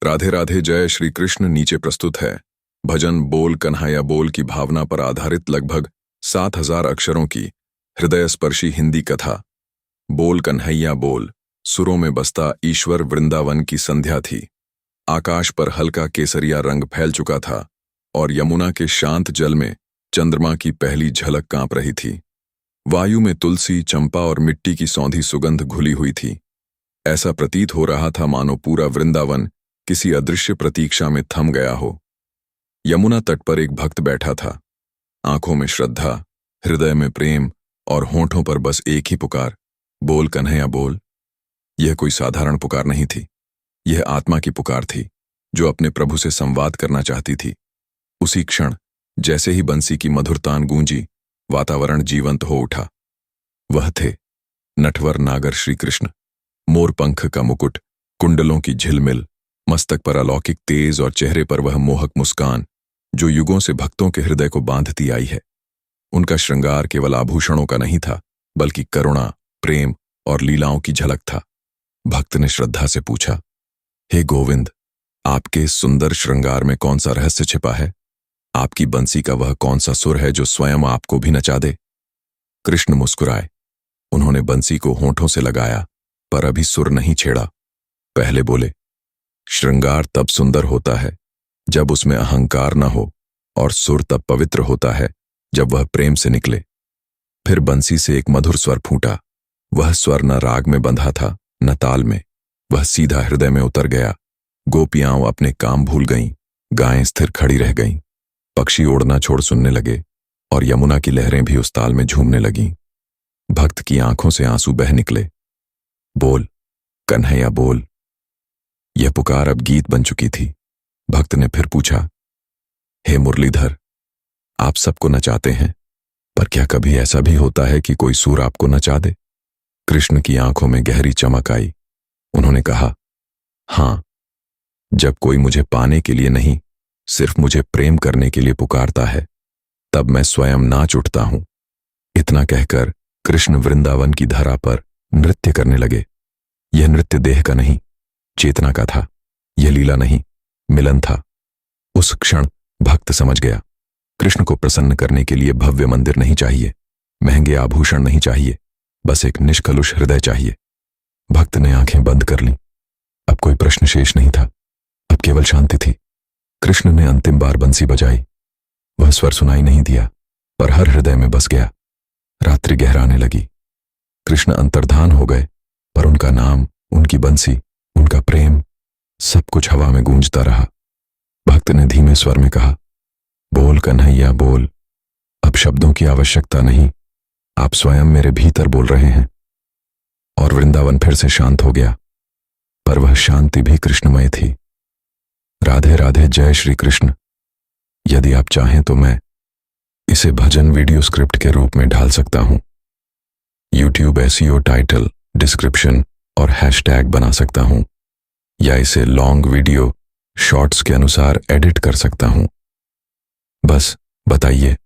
राधे राधे जय श्री कृष्ण नीचे प्रस्तुत है भजन बोल कन्हैया बोल की भावना पर आधारित लगभग 7,000 अक्षरों की हृदय स्पर्शी हिंदी कथा। बोल कन्हैया बोल। सुरों में बसता ईश्वर वृंदावन की संध्या थी। आकाश पर हल्का केसरिया रंग फैल चुका था और यमुना के शांत जल में चंद्रमा की पहली झलक कांप रही थी। वायु में तुलसी, चंपा और मिट्टी की सौंधी सुगंध घुली हुई थी। ऐसा प्रतीत हो रहा था मानो पूरा वृंदावन किसी अदृश्य प्रतीक्षा में थम गया हो। यमुना तट पर एक भक्त बैठा था, आंखों में श्रद्धा, हृदय में प्रेम और होंठों पर बस एक ही पुकार, बोल कन्हैया बोल। यह कोई साधारण पुकार नहीं थी, यह आत्मा की पुकार थी जो अपने प्रभु से संवाद करना चाहती थी। उसी क्षण जैसे ही बंसी की मधुर तान गूंजी, वातावरण जीवंत हो उठा। वह थे नटवर नागर श्री कृष्ण। मोर पंख का मुकुट, कुंडलों की झिलमिल, मस्तक पर अलौकिक तेज और चेहरे पर वह मोहक मुस्कान जो युगों से भक्तों के हृदय को बांधती आई है। उनका श्रृंगार केवल आभूषणों का नहीं था, बल्कि करुणा, प्रेम और लीलाओं की झलक था। भक्त ने श्रद्धा से पूछा, हे गोविंद, आपके सुंदर श्रृंगार में कौन सा रहस्य छिपा है? आपकी बंसी का वह कौन सा सुर है जो स्वयं आपको भी नचा दे? कृष्ण मुस्कुराए। उन्होंने बंसी को होंठों से लगाया, पर अभी सुर नहीं छेड़ा। पहले बोले, श्रृंगार तब सुंदर होता है जब उसमें अहंकार न हो, और सुर तब पवित्र होता है जब वह प्रेम से निकले। फिर बंसी से एक मधुर स्वर फूटा। वह स्वर न राग में बंधा था, न ताल में। वह सीधा हृदय में उतर गया। गोपियां अपने काम भूल गईं, गायें स्थिर खड़ी रह गईं, पक्षी उड़ना छोड़ सुनने लगे और यमुना की लहरें भी उस ताल में झूमने लगीं। भक्त की आंखों से आंसू बह निकले। बोल कन्हैया बोल। यह पुकार अब गीत बन चुकी थी। भक्त ने फिर पूछा, हे मुरलीधर, आप सबको नचाते हैं, पर क्या कभी ऐसा भी होता है कि कोई सुर आपको नचा दे? कृष्ण की आंखों में गहरी चमक आई। उन्होंने कहा, हां, जब कोई मुझे पाने के लिए नहीं, सिर्फ मुझे प्रेम करने के लिए पुकारता है, तब मैं स्वयं नाच उठता हूं। इतना कहकर कृष्ण वृंदावन की धरा पर नृत्य करने लगे। यह नृत्य देह का नहीं, चेतना का था। यह लीला नहीं, मिलन था। उस क्षण भक्त समझ गया, कृष्ण को प्रसन्न करने के लिए भव्य मंदिर नहीं चाहिए, महंगे आभूषण नहीं चाहिए, बस एक निष्कलुष हृदय चाहिए। भक्त ने आंखें बंद कर लीं। अब कोई प्रश्न शेष नहीं था, अब केवल शांति थी। कृष्ण ने अंतिम बार बंसी बजाई। वह स्वर सुनाई नहीं दिया, पर हर हृदय में बस गया। रात्रि गहराने लगी। कृष्ण अंतर्धान हो गए, पर उनका नाम, उनकी बंसी, उनका प्रेम, सब कुछ हवा में गूंजता रहा। भक्त ने धीमे स्वर में कहा, बोल कन्हैया बोल। अब शब्दों की आवश्यकता नहीं, आप स्वयं मेरे भीतर बोल रहे हैं। और वृंदावन फिर से शांत हो गया, पर वह शांति भी कृष्णमय थी। राधे राधे जय श्री कृष्ण। यदि आप चाहें तो मैं इसे भजन वीडियो स्क्रिप्ट के रूप में ढाल सकता हूं। YouTube SEO टाइटल, डिस्क्रिप्शन और हैशटैग बना सकता हूं, या इसे लॉन्ग वीडियो शॉर्ट्स के अनुसार एडिट कर सकता हूं। बस बताइए,